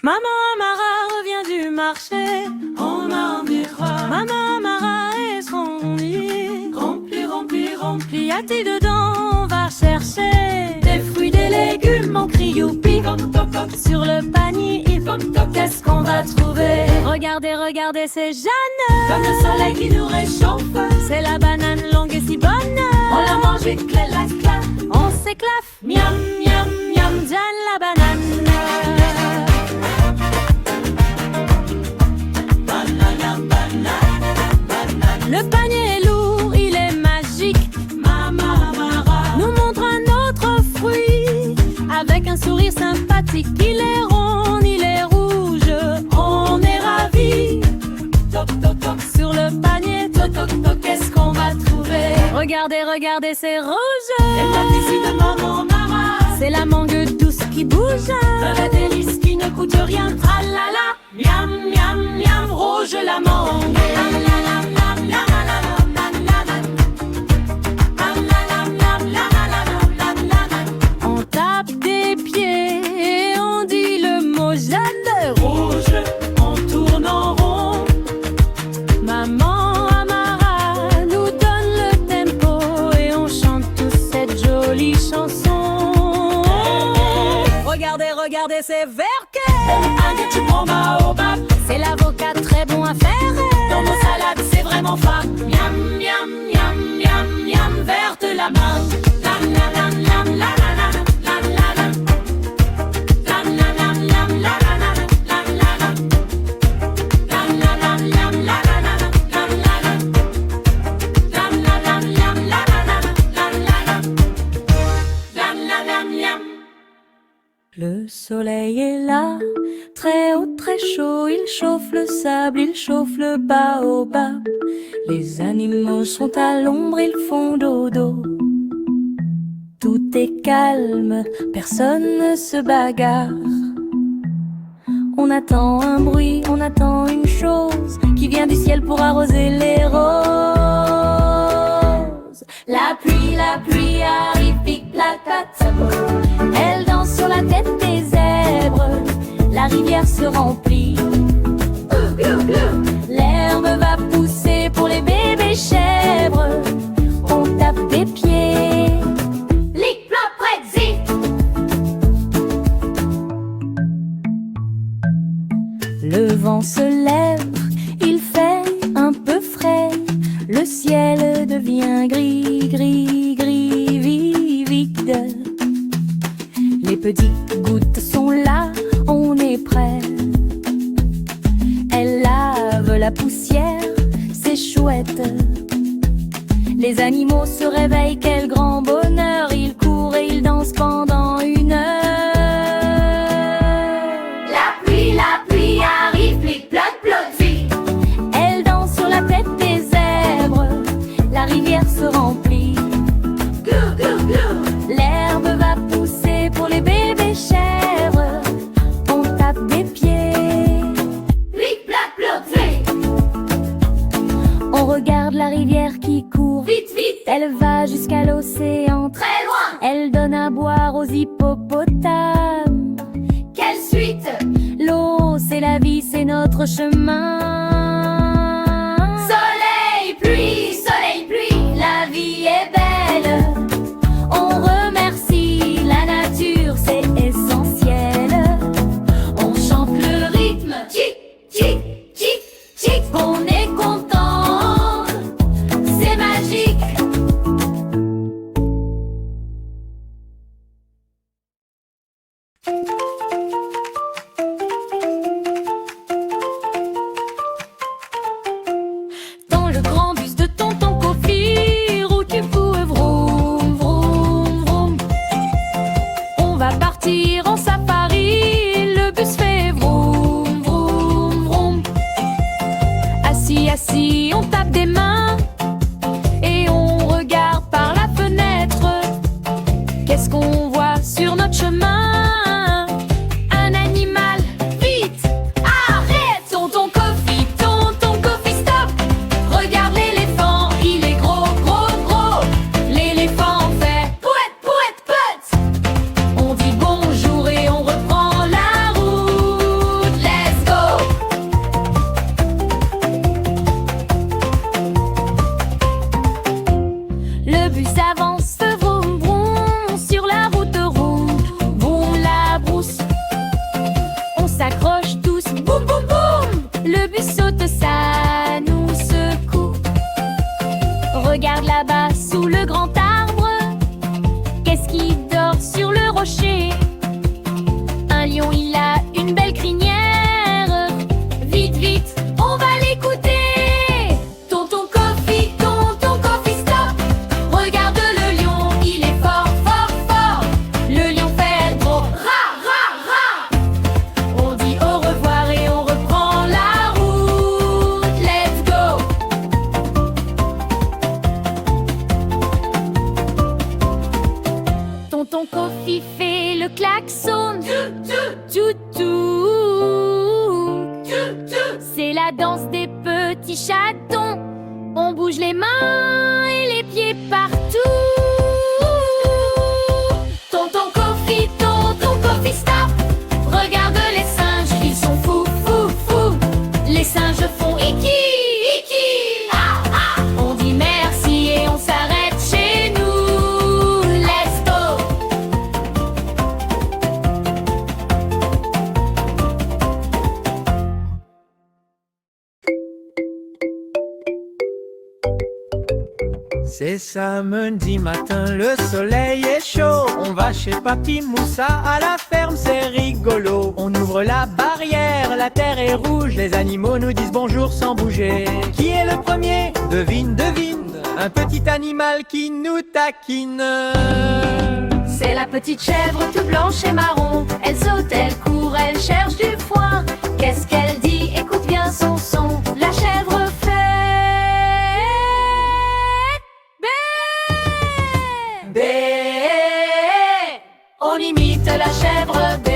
Maman Amara revient du marché. On a un miroir. Maman Amara est son lit. Rempli, rempli, rempli. Y a-t-il dedans? On va chercher des fruits, des légumes, on crie youpi. Toc, toc, toc. Sur le panier, il toc, toc. Qu'est-ce qu'on va trouver? Regardez, regardez, c'est Jeanne. Comme le soleil qui nous réchauffe. C'est la banane longue et si bonne. On la mange vite, clac, clac. On s'éclaffe. Miam, miam, miam. Jeanne la banane. Banane, banane, banane. Le panier est lourd, il est magique. Maman Amara nous montre un autre fruit. Avec un sourire sympathique. Il est rond, il est rouge. on est ravis. Toc, toc, toc. Sur le panier, Toc, toc, toc. Qu'est-ce qu'on va trouver? regardez, regardez, c'est rouge. Les pâtisseries de maman Amara. C'est la mangue douce qui bouge. La délice qui ne coûte rien. Tralala. Miam, miam, miam. Rouge la mangue. On tape des pieds et on dit le mot Jeanne. Rouge, on tourne en rond. Maman Amara nous donne le tempo et on chante tous cette jolie chanson. Regardez, regardez, c'est Verquet. Un tu prends baobab. C'est l'avocat très bon à faire. Dans nos salades, c'est vraiment fat. Miam, miam, miam, miam, miam. Verte la main. Lam, lam, lam, lam, lam, lam, lam, lam, lam. Lam, lam, lam, lam, lam, lam, lam, lam. Lam, lam, lam, lam, lam, lam, lam. Lam, lam, lam, lam, lam, lam, lam. Lam, lam, lam, lam. Le soleil est là, très haut, très chaud. Il chauffe le sable, il chauffe le baobab. Les animaux sont à l'ombre, ils font dodo. Tout est calme, personne ne se bagarre. On attend un bruit, on attend une chose qui vient du ciel pour arroser les roses. La pluie arrive, pique, placate. Elle danse sur la tête des zèbres. La rivière se remplit. L'herbe va pousser pour les bébés chèvres. On tape des pieds. Lick, plop, pretzi. Le vent se lève, il fait un peu frais. Le ciel devient gris, gris, gris, vide. Les petites gouttes sont là, on est prêt. Elle lave la poussière, c'est chouette. Les animaux se réveillent, quel grand bonheur. Ils courent et ils dansent pendant une heure. La pluie arrive, plic, ploc, plotzi. Elle danse sur la tête des zèbres. La rivière se remplit. Glou, glou, glou. L'herbe va pousser pour les bébés chèvres. On tape des pieds. Plic, plac, plotzi. On regarde la rivière qui court. Vite, vite, Elle va jusqu'à l'océan. très loin. Elle donne à boire aux hippopotames. Quelle suite? L'eau, c'est la vie, c'est notre chemin. Soleil, pluie, La vie est belle. On remercie la nature, c'est essentiel. On chante le rythme. tic, tic, tic, tic. On est content. C'est magique. s'accrochent tous. Boum boum boum! Le bus saute, ça nous secoue. Regarde là-bas sous le grand arbre. Qu'est-ce qui dort sur le rocher? Un lion, il a une belle crinière. Vite, vite, on va l'écouter. Tonton Kofi, stop. Regarde le lion, il est fort, fort, fort. Le lion fait gros ra, ra, ra. On dit au revoir et on reprend la route. Let's go. Tonton Kofi fait le klaxon. Tout, c'est la danse des petits chatons. On bouge les mains et les pieds partout. Tonton Kofi, stop. Regarde les singes, ils sont fous, fous, fous. Les singes font iki, iki, ah, ah. On dit merci et on s'arrête chez nous. Let's go. C'est samedi matin, le soleil est chaud. On va chez Papy Moussa à la ferme, c'est rigolo. On ouvre la barrière, la terre est rouge. Les animaux nous disent bonjour sans bouger. Qui est le premier? Devine, devine. Un petit animal qui nous taquine. C'est la petite chèvre toute blanche et marron. Elle saute, elle court, elle cherche du foin. Qu'est-ce qu'elle dit? Écoute bien son son. La chèvre fait bé, bé. On imite la chèvre bé.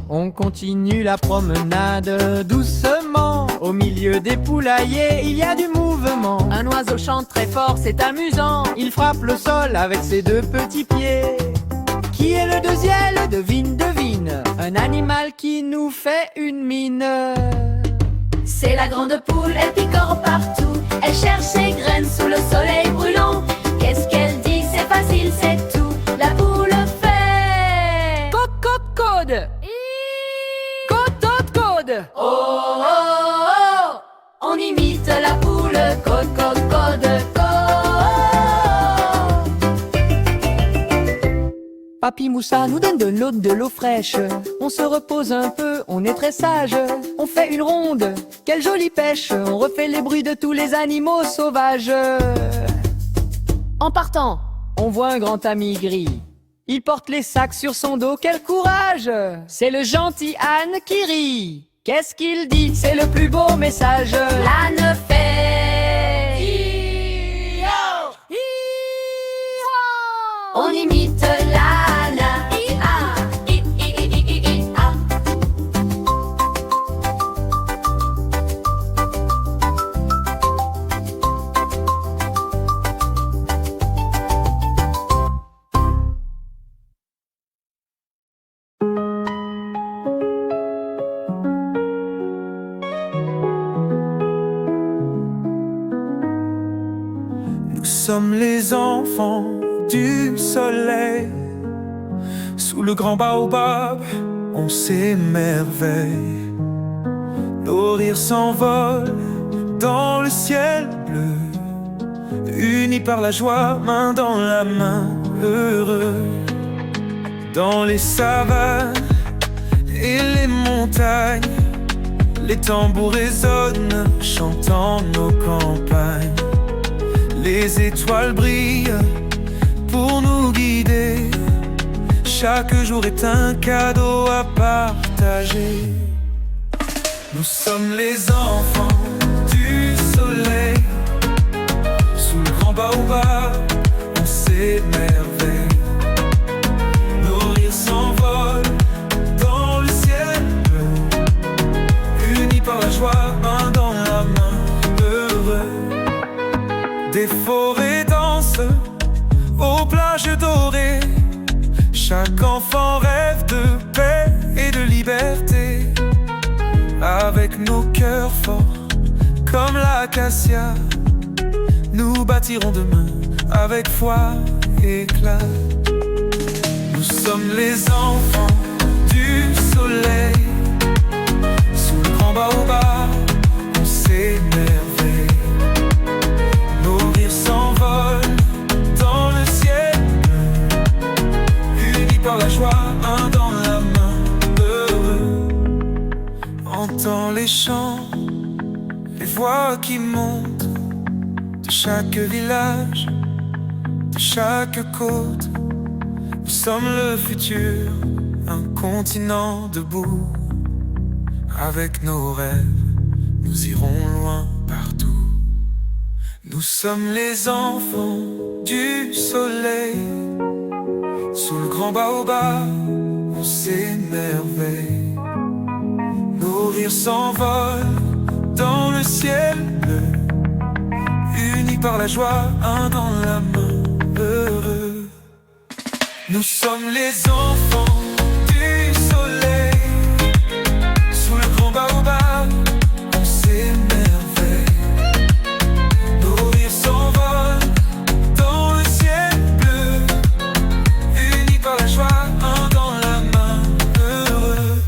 On continue la promenade doucement. Au milieu des poulaillers, il y a du mouvement. Un oiseau chante très fort, c'est amusant. Il frappe le sol avec ses deux petits pieds. Qui est le deuxième? Devine, devine. Un animal qui nous fait une mine. C'est la grande poule, elle picore partout. Elle cherche ses graines sous le soleil brûlant. Qu'est-ce qu'elle dit? C'est facile, c'est tout. La poule fait Coc-coc-code. Code-code-code. oh, oh, oh. On imite la poule, code, code, code, code. Papy Moussa nous donne de l'eau fraîche. On se repose un peu, on est très sage. On fait une ronde, quelle jolie pêche. On refait les bruits de tous les animaux sauvages. En partant, on voit un grand ami gris. Il porte les sacs sur son dos, quel courage. C'est le gentil âne qui rit. Qu'est-ce qu'il dit? C'est le plus beau message. L'âne fait Hi-ho! Hi-ho! On imite l'âne. Ah, ah. Nous sommes les enfants du soleil. Sous le grand baobab, on s'émerveille. Nos rires s'envolent dans le ciel bleu, unis par la joie, main dans la main, heureux. Dans les savanes et les montagnes, les tambours résonnent, chantant nos campagnes. Les étoiles brillent pour nous guider. Chaque jour est un cadeau à partager. Nous sommes les enfants du soleil. Sous le grand baobab, on s'émerveille. Nos rires s'envolent dans le ciel bleu, unis par la joie, main dans la main, heureux. Des forêts dansent aux plages dorées. Chaque enfant rêve de paix et de liberté. Avec nos cœurs forts comme l'acacia, nous bâtirons demain avec foi éclate. Nous sommes les enfants du soleil. Sous le grand baobab, on s'émerveille. Nos rires s'envolent dans le ciel, unis par la joie, un dans la main, heureux. Entends les chants, les voix qui montent de chaque village, de chaque côte. Nous sommes le futur, un continent debout. Avec nos rêves, nous irons loin partout. Nous sommes les enfants du soleil. Sous le grand baobab, on s'émerveille. Nos rires s'envolent dans le ciel bleu, unis par la joie, un dans la main, heureux. Nous sommes les enfants du soleil. Sous le grand baobab, on s'émerveille. Nos rires s'envolent dans le ciel bleu, unis par la joie, un dans la main, heureux.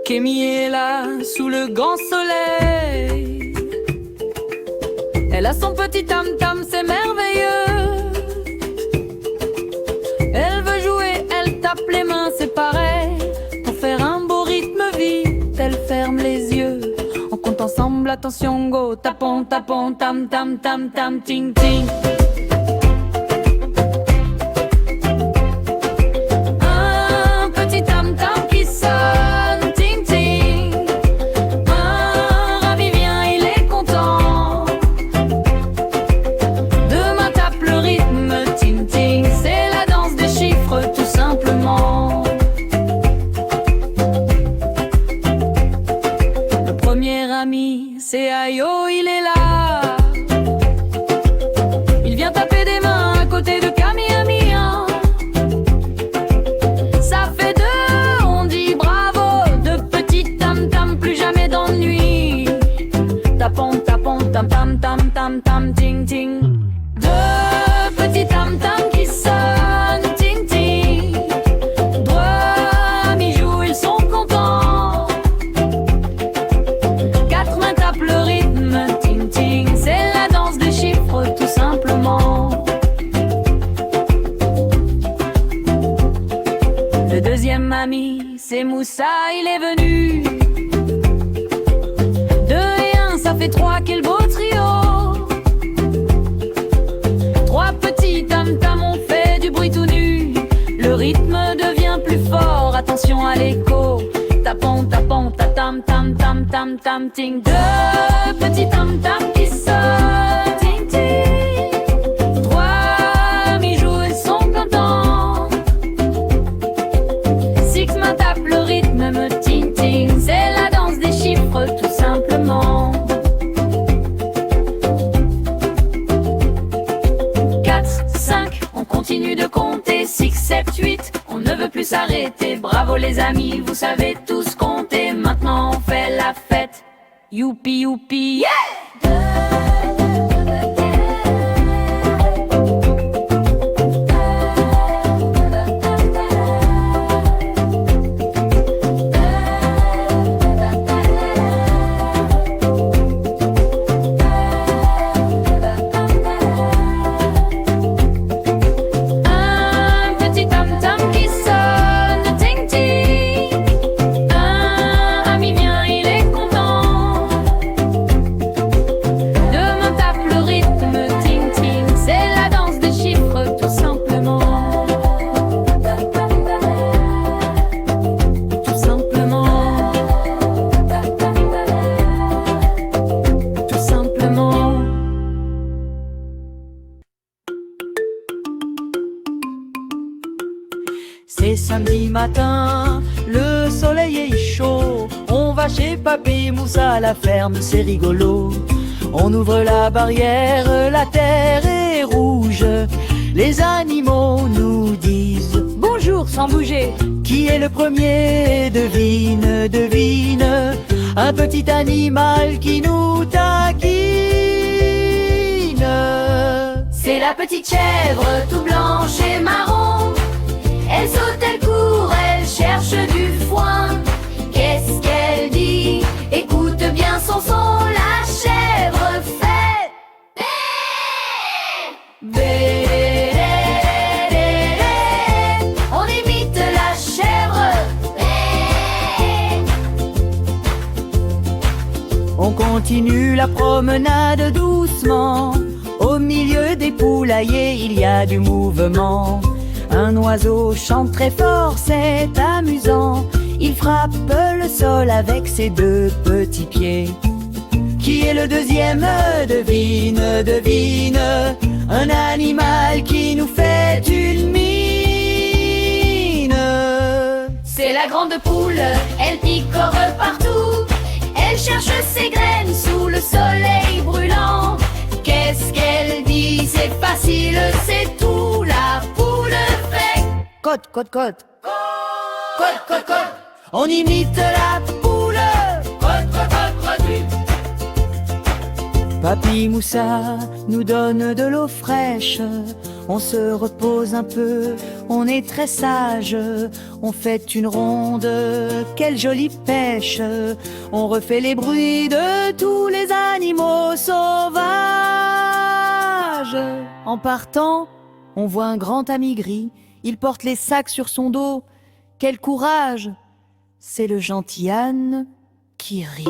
Kémy est là, sous le grand soleil. Elle a son petit tam-tam, c'est merveilleux. Elle veut jouer, elle tape les mains, c'est pareil. Pour faire un beau rythme vite, elle ferme les yeux. On compte ensemble, attention, go. Tapons, tapons, tam, tam, tam, tam, ting, ting. Un petit tam-tam qui sonne, ting, ting. Un ravi vient, il est content. Deux mains tapent le rythme, ting, ting. C'est la danse des chiffres, tout simplement. Le premier ami, c'est Ayo, il est là. Il vient taper des mains à côté de Kami-Ami, hein. Ça fait deux, on dit bravo. Deux petits tam-tam, plus jamais d'ennui. Tapons, tapons, tam-tam, tam-tam, tam, ting, ting. Deux petits tam-tam qui sonnent, ting, ting. Trois amis jouent, ils sont contents. Quatre mains tapent le rythme, ting, ting. C'est la danse des chiffres, tout simplement. Le deuxième ami, c'est Moussa, il est venu. Deux et un, ça fait trois, quel beau trio. Trois petits tam-tam, on fait du bruit tout nu. Le rythme devient plus fort, attention à l'écho. Tapons, tapons, ta-tam, tam, tam, tam, tam, ting. Deux petits tam-tam qui sonnent, ting, ting. Trois amis jouent, ils sont contents. Six mains tapent le rythme, me ting, ting. C'est la danse des chiffres, tout simplement. 4, 5, on continue de compter. 6, 7, 8, on ne veut plus s'arrêter. Bravo les amis, vous savez tous compter. Maintenant on fait la fête. Youpi, youpi, yeah! Un petit tam-tam qui sonne, ting, ting. Un ami vient, il est content. Deux C'est samedi matin, le soleil est chaud. On va chez Papy Moussa à la ferme, c'est rigolo. On ouvre la barrière, la terre est rouge. Les animaux nous disent Bonjour sans bouger. qui est le premier, devine, devine. Un petit animal qui nous taquine. C'est la petite chèvre tout blanche et marron. Elle saute, elle court, elle cherche du foin. Qu'est-ce qu'elle dit? Écoute bien son son. La chèvre fait bé, bé, bé, bé, bé. On imite la chèvre. Bé. On continue la promenade doucement. Au milieu des poulaillers, il y a du mouvement. Un oiseau chante très fort, c'est amusant. Il frappe le sol avec ses deux petits pieds. Qui est le deuxième? Devine, devine. Un animal qui nous fait une mine. C'est la grande poule, elle picore partout. Elle cherche ses graines sous le soleil brûlant. Qu'est-ce qu'elle dit? C'est facile, c'est tout. La poule fait Côte, côte, côte. cote, cote, cote. On imite la poule. Cote, cote, cote, cote. Papy Moussa nous donne de l'eau fraîche. On se repose un peu, on est très sage. On fait une ronde, quelle jolie pêche. On refait les bruits de tous les animaux sauvages. En partant, on voit un grand ami gris. Il porte les sacs sur son dos. Quel courage! C'est le gentil âne qui rit.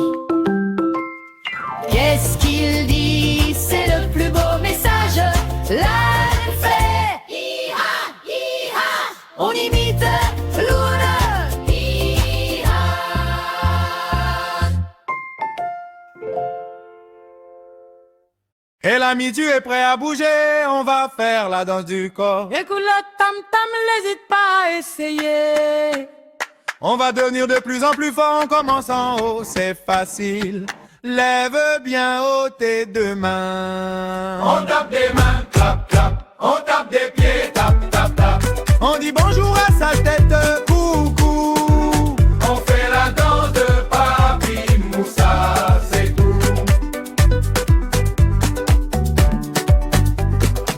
Qu'est-ce qu'il dit? C'est le plus beau message. L'âne fait hi-ha, hi-ha. On imite l'oune. Hi-ha. Et l'ami, tu es prêt à bouger? On va faire la danse du corps. Écoute le tam-tam, n'hésite pas à essayer. On va devenir de plus en plus fort, on commence en haut, c'est facile. Lève bien haut tes deux mains. On tape des mains, clap, clap. On tape des pieds, tap, tap, tap. On dit bonjour à sa tête, coucou. On fait la danse de Papy Moussa, c'est tout.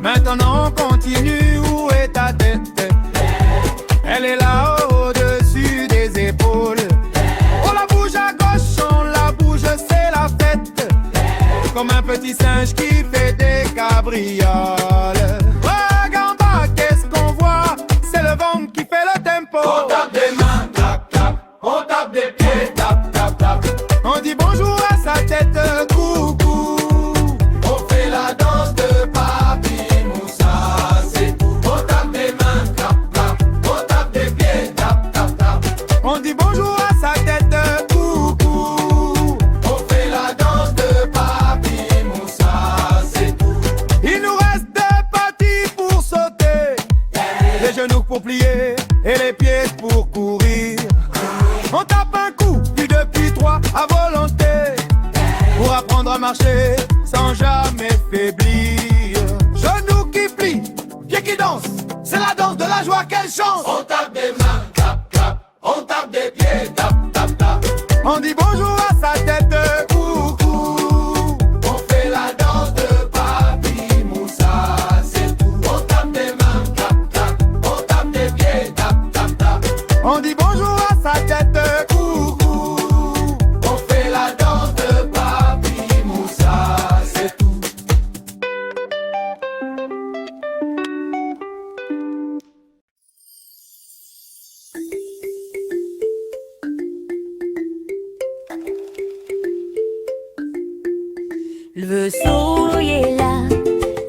Maintenant on continue, où est ta tête? Elle est là au-dessus des épaules. On la bouge à gauche, on la bouge, c'est la fête. Comme un petit singe qui fait des cabrioles. Regarde bas, qu'est-ce qu'on voit? C'est le vent qui fait le tempo. On tape des mains, clap, clap. On tape des pieds, tap, tap, tap. On dit bonjour à sa tête, coucou. On fait la danse de Papy Moussa, c'est tout. On tape des mains, clap, clap. On tape des pieds, tap, tap, tap. On dit bonjour à sa tête, coucou. On fait la danse de Papy Moussa, c'est tout. Il nous reste deux parties pour sauter, les genoux pour plier et les pieds pour courir. On tape un coup, puis deux, puis trois à volonté, pour apprendre à marcher sans jamais faiblir. Genoux qui plient, pieds qui dansent, c'est la danse de la joie, quelle chance. On tape des mains, clap, clap. On tape des pieds, tap, tap, tap. On dit bonjour à sa tête, coucou. On fait la danse de Papy Moussa, c'est tout. On tape des mains, clap, clap. On tape des pieds, tap, tap, tap. On dit bonjour à sa tête, coucou. On fait la danse de Papy Moussa, c'est tout. Le soleil est là,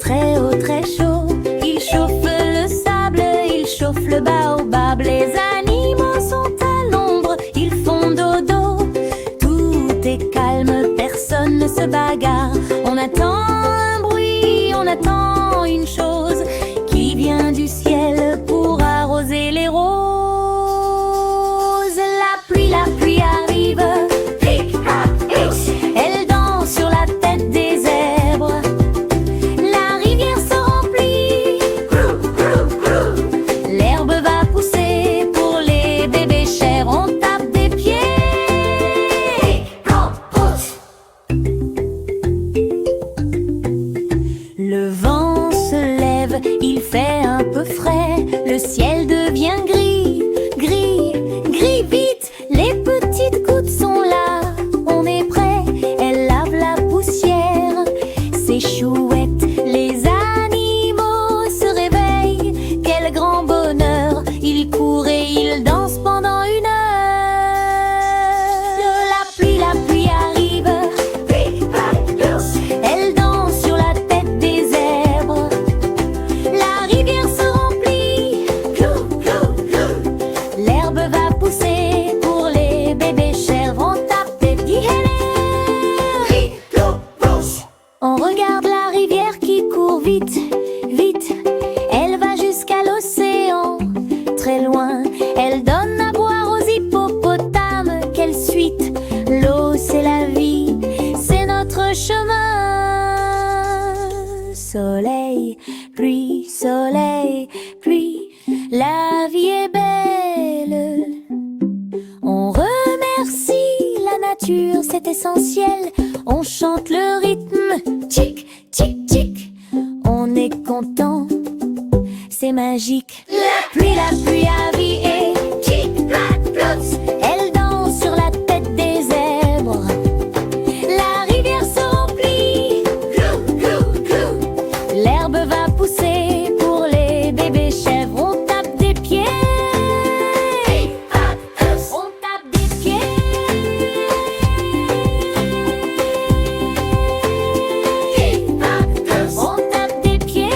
très haut, très chaud. Il chauffe le sable, il chauffe le baobab. Les animaux sont à l'ombre, ils font dodo. Tout est calme, personne ne se bagarre. On attend un bruit, on attend une chose qui vient du ciel pour arroser les roses. la vie est belle. On remercie la nature, c'est essentiel. On chante le rythme, tic, tic, tic. On est content, c'est magique. La pluie a vie et tic, plac, plots. Elle danse sur la tête des zèbres. La rivière se remplit, clou, clou, clou. L'herbe va pousser pour les bébés chèvres. On tape des pieds, on tape des pieds. On tape des pieds.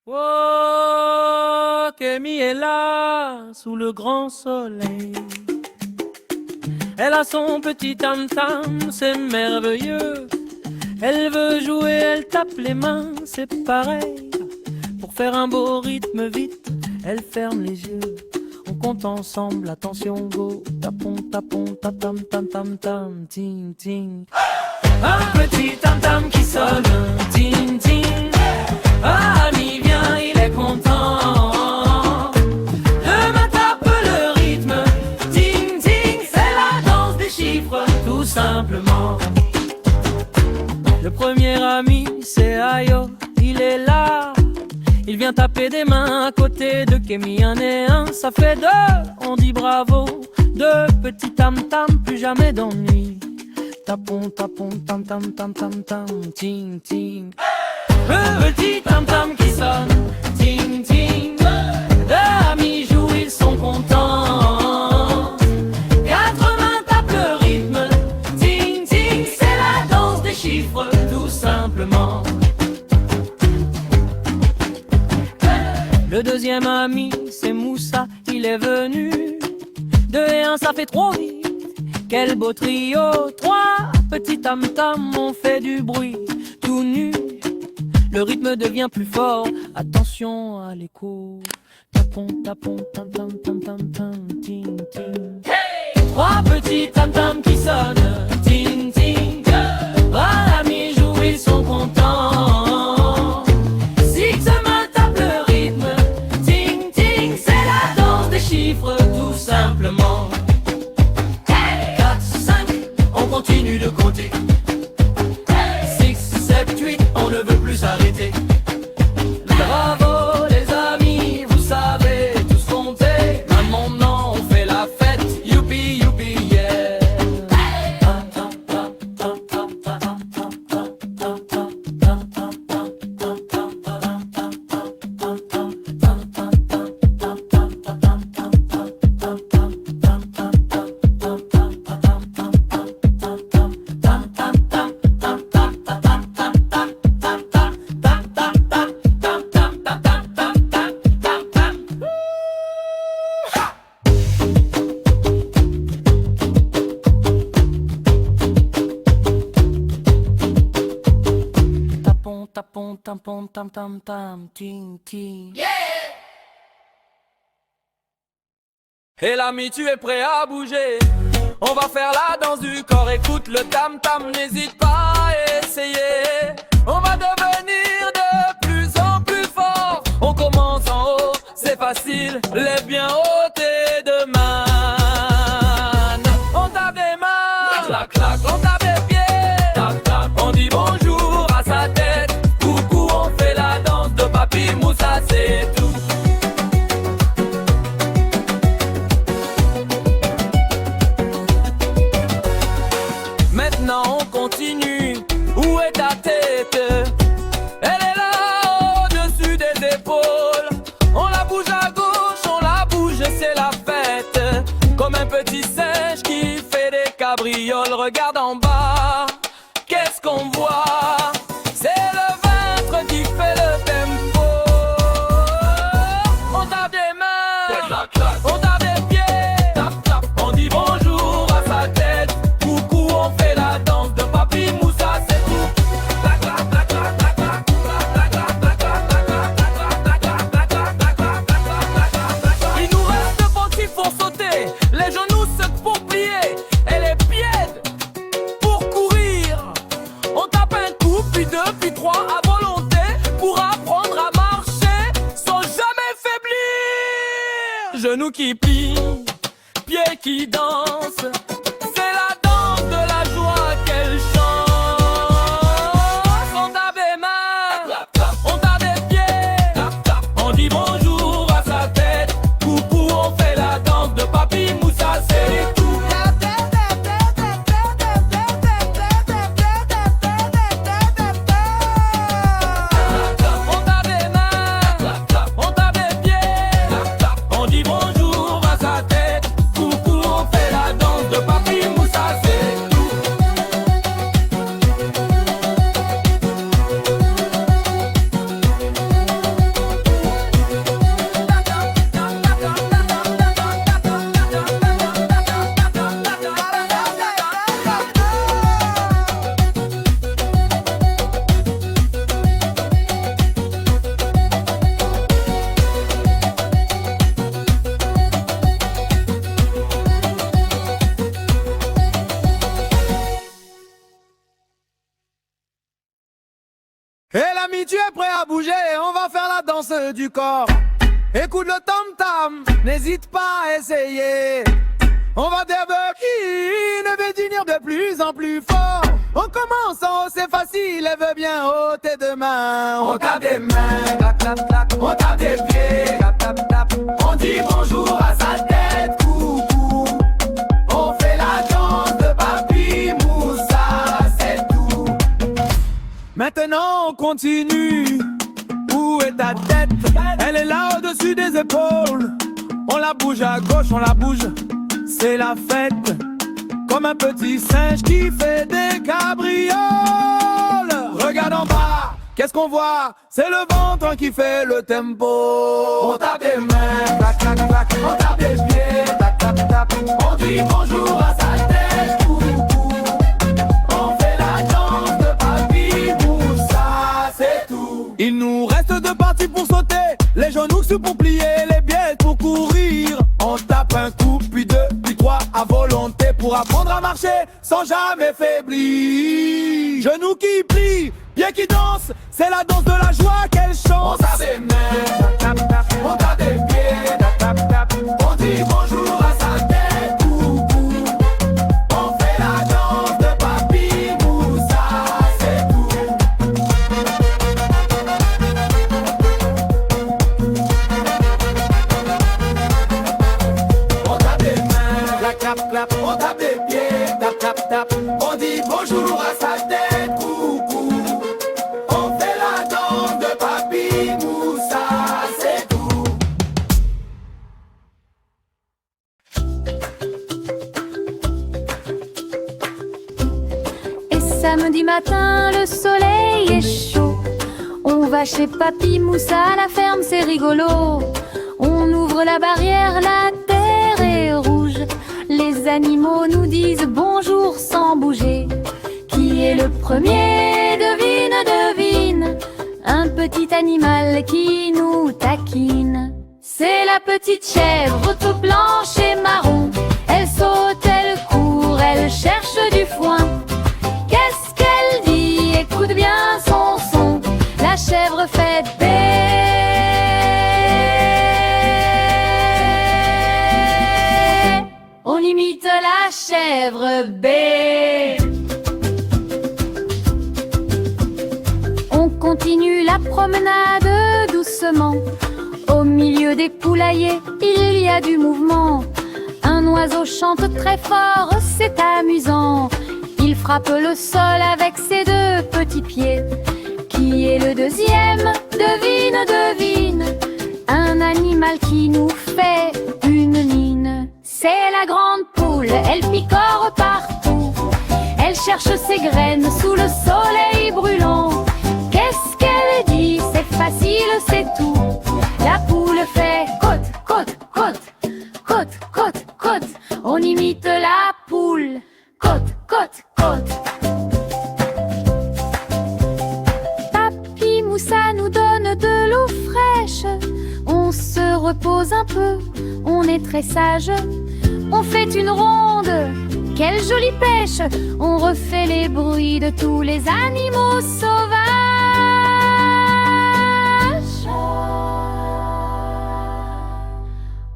Oh, Kémy est là, sous le grand soleil. Elle a son petit tam-tam, c'est merveilleux. Elle veut jouer, elle tape les mains, c'est pareil. Pour faire un beau rythme vite, elle ferme les yeux. On compte ensemble, attention go. Tapon, tapon, tam tam tam tam, ting ting. Un petit tam tam qui sonne, ting ting. Ah, ami vient, il est content. Le matin tape le rythme, ting ting. C'est la danse des chiffres, tout simplement. Le premier ami, c'est Ayo, il est là. Il vient taper des mains à côté de Kémy, un et un, ça fait deux. On dit bravo, deux petits tam-tam, plus jamais d'ennui. Tapon, tapon, tam-tam, tam-tam, tam, ting, ting. Le petit tam-tam qui sonne, ting, ting. Deux amis jouent, ils sont contents. Quatre mains tapent le rythme, ting, ting. C'est la danse des chiffres, tout simplement. Le deuxième ami, c'est Moussa, il est venu. Deux et un, ça fait trop vite. Quel beau trio, trois petits tam-tam, on fait du bruit tout nu. Le rythme devient plus fort, attention à l'écho. Tapon, tapon, tam-tam, tam-tam, tam, ting, ting. Hey! Trois petits tam-tam qui sonnent, ting, ting. Trois amis jouent, ils sont contents. Six mains tapent le rythme, ting, ting. C'est la danse des chiffres, tout simplement. 4, 5, on continue de compter. 6, 7, 8, on ne veut plus s'arrêter. Bravo les amis, vous savez tous compter. Maintenant on fait la fête, youpi youpi yeah. Tapon, tapon, tam tam tam, ting ting. Et l'ami, tu es prêt à bouger? On va faire la danse du corps, écoute le tam tam, n'hésite pas à essayer. On va devenir de plus en plus fort. On commence en haut, c'est facile, lève bien haut tes deux mains. On tape des mains, clac clac, on tape des pieds, tac tac. On dit bonjour à sa tête. Coucou, on fait la danse de Papi Moussa, c'est tout. Maintenant on continue, où est ta tête? Elle est là au-dessus des épaules. On la bouge à gauche, on la bouge, c'est la fête. Comme un petit singe qui fait des cabrioles. Regarde en bas, qu'est-ce qu'on voit? C'est le ventre qui fait le tempo. On tape des mains, on tape des pieds, tap, tap. On dit bonjour à sa tête. Coucou, on fait la danse de Papi Moussa, c'est tout. Il nous reste penchis pour sauter, les genoux se pour plier et les pieds pour courir. genoux qui plient, pieds qui dansent. C'est la danse de la joie qu'elle chante. On tape des mains, on tape des pieds, on dit bonjour à sa tête. Coucou, on fait la danse de Papi Moussa, c'est tout. On tape des mains, on tape des pieds, on dit bonjour à sa tête. Coucou, on fait la danse de Papi Moussa, c'est tout. Et l'ami, tu es prêt à bouger, on va faire la danse du corps. Écoute le tam-tam, n'hésite pas à essayer. On va ne veut dire de plus en plus fort. On commence en haut, c'est facile, lève bien haut tes deux mains. On tape des mains, clac, clac, clac. On tape des pieds, tap, tap, tap. On dit bonjour à sa tête, coucou. On fait la danse de Papi Moussa, c'est tout. Maintenant on continue. Où est ta tête? Elle est là au-dessus des épaules. On la bouge à gauche, on la bouge. C'est la fête. Comme un petit singe qui fait des cabrioles. Regarde en bas, qu'est-ce qu'on voit? C'est le ventre qui fait le tempo. On tape des mains, clac, clac, clac. On tape des pieds, tap, tap, tap. On dit bonjour à sa tête, coucou. On fait la danse de Papi Moussa, c'est tout. Il nous reste deux parties pour sauter. Les genoux sous pour plier, les biais pour courir. On tape un coup, puis deux, puis trois à volonté pour apprendre à marcher sans jamais faiblir. Genoux qui plient, pieds qui dansent, c'est la danse de la joie qu'elle chante. On tape des mains, tap, tap, on tape des pieds, tap, tap, tap. On dit bonjour à sa tête, coucou. On fait la danse de Papi Moussa, c'est tout. On tape des mains, clap, clap, clap. On tape des pieds, tap, tap, tap. On dit bonjour à sa tête, coucou. On fait la danse de Papi Moussa, c'est tout. Et samedi matin, le soleil est chaud. On va chez Papi Moussa, la ferme, c'est rigolo. On ouvre la barrière, la terre est rouge. Les animaux nous disent bonjour sans bouger. Qui est le premier? Devine, devine. Un petit animal qui nous taquine. C'est la petite chèvre toute blanche et marron. Elle saute, elle court, elle cherche du foin. Qu'est-ce qu'elle dit? Écoute bien son son. La chèvre fait bé. On imite la chèvre bé. On continue la promenade doucement. Au milieu des poulaillers, il y a du mouvement. Un oiseau chante très fort, c'est amusant. Il frappe le sol avec ses deux petits pieds. Qui est le deuxième? Devine, devine. Un animal qui nous fait une mine. C'est la grande poule, elle picore partout. Elle cherche ses graines sous le soleil brûlant. Qu'est-ce qu'elle dit? C'est facile, c'est tout. La poule fait côte, côte, côte, côte, côte, côte. On imite la poule. Côte, côte, côte. Papi Moussa nous donne de l'eau fraîche. On se repose un peu, on est très sage. On fait une ronde, quelle jolie pêche. On refait les bruits de tous les animaux sauvages.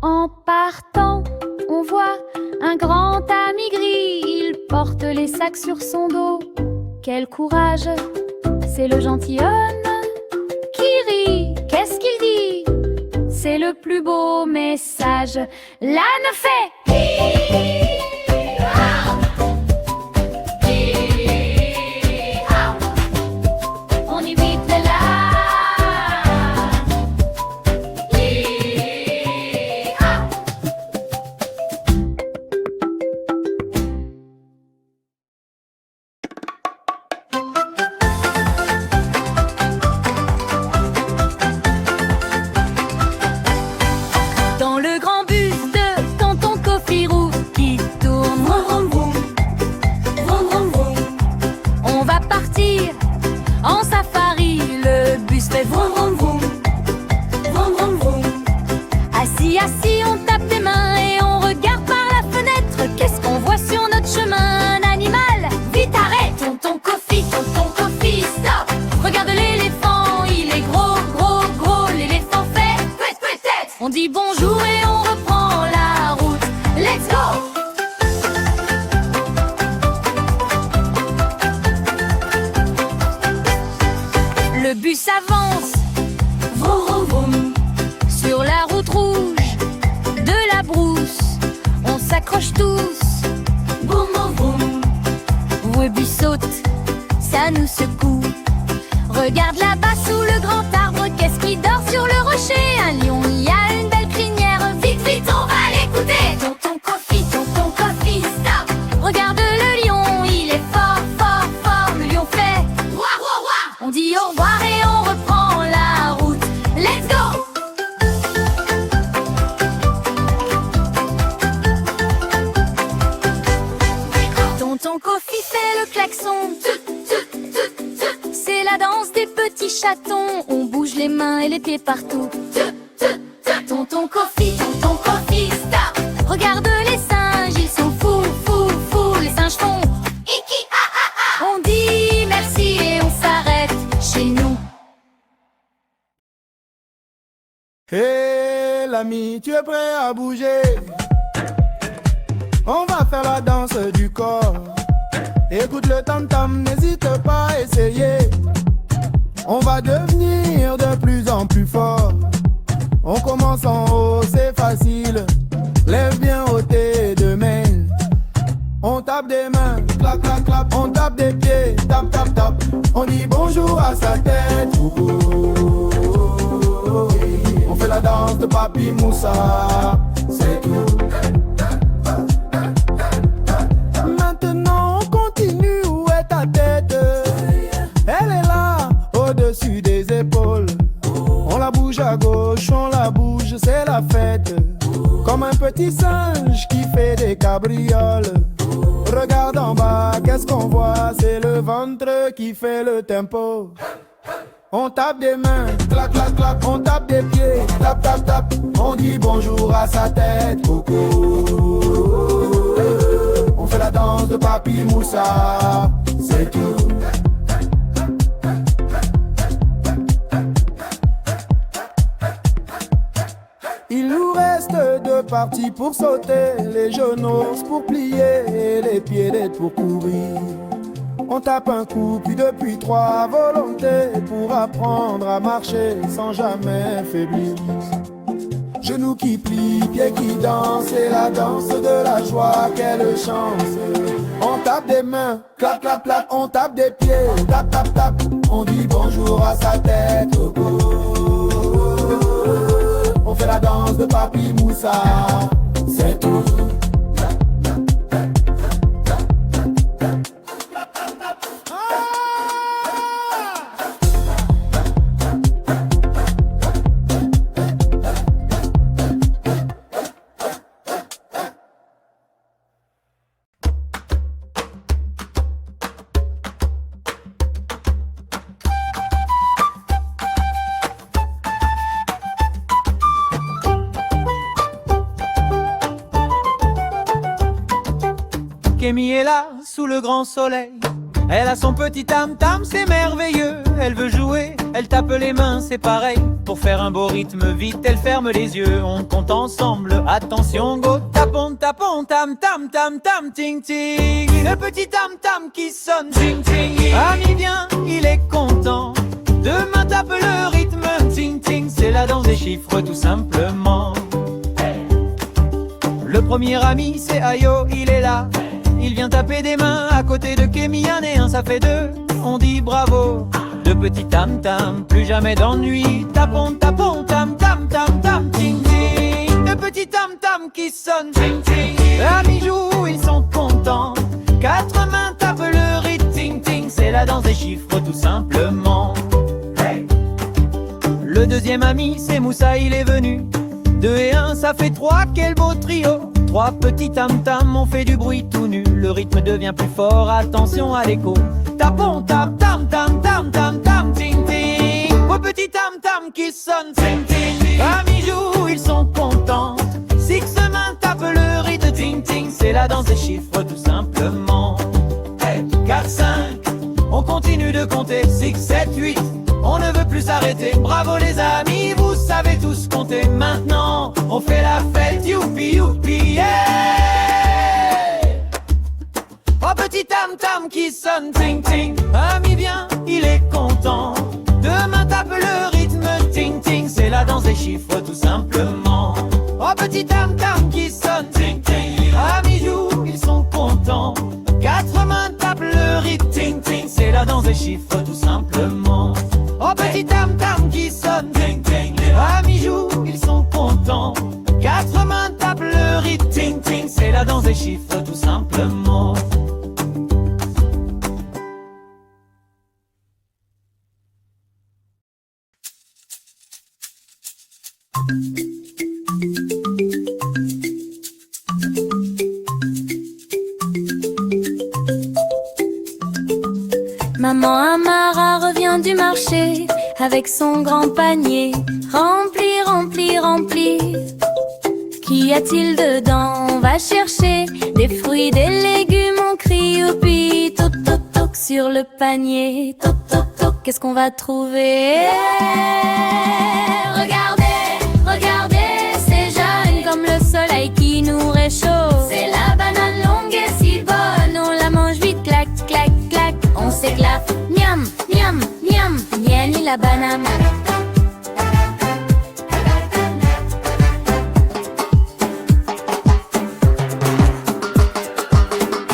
En voit un grand ami gris, il porte les sacs sur son dos. Quel courage, c'est le gentilhomme qui rit. Qu'est-ce qu'il dit? C'est le plus beau message. L'âne fait on imite l'âne. Dans le grand bus de tonton Cofirou qui tourne, vroom vroom vroom, vroom vroom vroom. On va partir en safari, le bus fait vroom vroom vroom, vroom vroom vroom. Assis, assis, on tape des mains et on regarde par la fenêtre. Qu'est-ce qu'on voit sur notre chemin? Un animal, vite arrête! Tonton Kofi, stop! Regarde l'éléphant, il est gros, gros, gros. L'éléphant fait peut-être. On dit bonjour et on reprend la route. Let's go! Le bus avance, vroom vroom vroom, sur la route rouge de la brousse. On s'accroche tous, boum boum boum. Le bus saute, ça nous secoue. Regarde là-bas sous le grand arbre, qu'est-ce qui dort sur le rocher? Un lion, il y a une belle crinière. Vite, vite, on va l'écouter. Tonton Kofi, stop! Regarde le lion, il est fort, fort, fort. Le lion fait wouah, wouah, wouah. On dit au revoir et on reprend la route. Let's go! Tonton Kofi fait le klaxon. C'est la danse des petits chatons. On bouge les mains et les pieds partout. Tonton Kofi, stop! Regarde les singes, ils sont fous, fous, fous. Les singes font iki, ah, ah, ah. On dit merci et on s'arrête chez nous. Hé l'ami, tu es prêt à bouger? On va faire la danse du corps. Écoute le tam-tam, n'hésite pas à essayer. On va devenir de plus en plus fort. On commence en haut, c'est facile. Lève bien haut tes deux mains. On tape des mains, clap, clap, clap. On tape des pieds, tap, tap, tap. On dit bonjour à sa tête. On fait la danse de Papi Moussa. C'est tout. Maintenant on continue, où est ta tête? Elle est là, au-dessus des épaules. On la bouge à gauche, on la bouge, c'est la fête. Comme un petit singe qui fait des cabrioles. Regarde en bas, qu'est-ce qu'on voit? C'est le ventre qui fait le tempo. On tape des mains, clac, clac, clac. On tape des pieds, tap, tap, tap. On dit bonjour à sa tête, coucou. On fait la danse de Papi Moussa, c'est tout. Il nous reste deux parties pour sauter, les genoux pour plier et les pieds d'aide pour courir. On tape un coup, puis depuis trois volontés pour apprendre à marcher sans jamais faiblir. Genoux qui plient, pieds qui dansent, c'est la danse de la joie, quelle chance. On tape des mains, clap, clap, clap, on tape des pieds, tap, tap, tap. On dit bonjour à sa tête, oh, oh, oh, oh. On fait la danse de Papi Moussa, c'est tout. Kémy est là, sous le grand soleil. Elle a son petit tam-tam, c'est merveilleux. Elle veut jouer, elle tape les mains, c'est pareil. Pour faire un beau rythme, vite, elle ferme les yeux. On compte ensemble, attention, go. Tapons, tapons, tam-tam, tam-tam, ting-ting. Le petit tam-tam qui sonne, ting-ting. Ami bien, il est content. Demain tape le rythme, ting-ting. C'est la danse des chiffres, tout simplement. Le premier ami, c'est Ayo, il est là. Il vient taper des mains à côté de Kémy, un et un, ça fait deux. On dit bravo. Deux petits tam-tam, plus jamais d'ennui. Tapons, tapons, tam-tam, tam-tam, ting-ting. Deux petits tam-tam qui sonnent, ting-ting. Amis jouent, ils sont contents. Quatre mains tapent le rythme, ting-ting. C'est la danse des chiffres, tout simplement. Hey. Le deuxième ami, c'est Moussa, il est venu. 2 et 1, ça fait 3, quel beau trio. 3 petits tam-tam, on fait du bruit tout nu. Le rythme devient plus fort, attention à l'écho. Tapons, tap, tam, tam, tam, tam, tam, ting, ting. Vos petits tam-tam qui sonnent, ting, ting. Amis jouent, ils sont contents. 6 mains tapent le rythme, ting, ting. C'est la danse des chiffres, tout simplement. Hey, 4, 5, on continue de compter. 6, 7, 8, on ne veut plus s'arrêter. Bravo les amis, vous savez tous compter. Maintenant, on fait la fête, youpi, youpi, yeah. Oh petit tam-tam qui sonne, ting, ting. Ami bien, il est content. Demain tape le rythme, ting, ting. C'est la danse des chiffres, tout simplement. Oh petit tam-tam qui sonne, ting, ting. Amis jouent, ils sont contents. 4 mains tapent le rythme, ting, ting. C'est la danse des chiffres, tout simplement. Oh petit tam-tam qui sonne, ting, ting. Amis jouent, ils sont contents. 4 mains tapent le rythme, ting, ting. C'est la danse des chiffres, tout simplement. Maman Amara revient du marché avec son grand panier rempli, rempli, rempli. Qu'y a-t-il dedans? On va chercher des fruits, des légumes. On crie youpi, toc toc toc sur le panier. Toc toc toc, qu'est-ce qu'on va trouver? Regardez, regardez, c'est jaune comme le soleil qui nous réchauffe. C'est la banane longue et si bonne, on la mange vite, clac, clac, clac. On s'éclate, miam, miam, miam, ni la banane.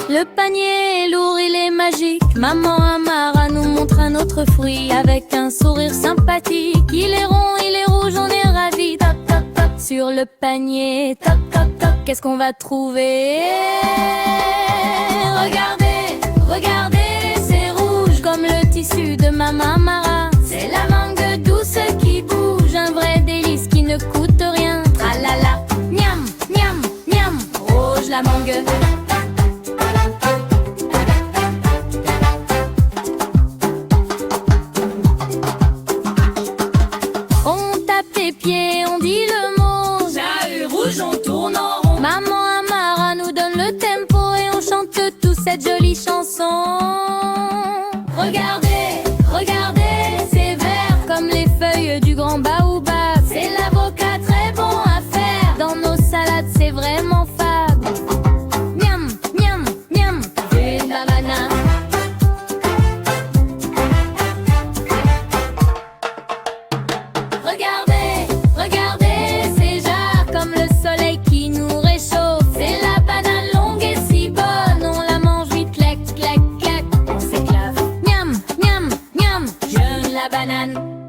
Le panier est lourd, il est magique. Maman Amara nous montre un autre fruit avec un sourire sympathique. Il est rond, il est rouge, on est ravis. Toc, toc, toc sur le panier. Toc, toc, toc, qu'est-ce qu'on va trouver? Regardez, regardez, c'est rouge comme le tissu de Maman Amara. C'est la mangue douce qui bouge, un vrai délice qui ne coûte rien. Tralala, miam, miam, miam, rouge la mangue. Pieds, on dit le mot. Chahut rouge, on tourne en rond. Maman Amara nous donne le tempo et on chante tous cette jolie chanson. Regardez, regardez, c'est vert comme les feuilles du grand baobab. C'est l'avocat très bon à faire. Dans nos salades, c'est vraiment fab. Miam, miam, miam, une banane. Regardez, regardez, c'est jarre comme le soleil qui nous réchauffe. C'est la banane longue et si bonne, on la mange vite, clac, clac, clac. On s'éclave, miam, miam, miam, j'aime la banane.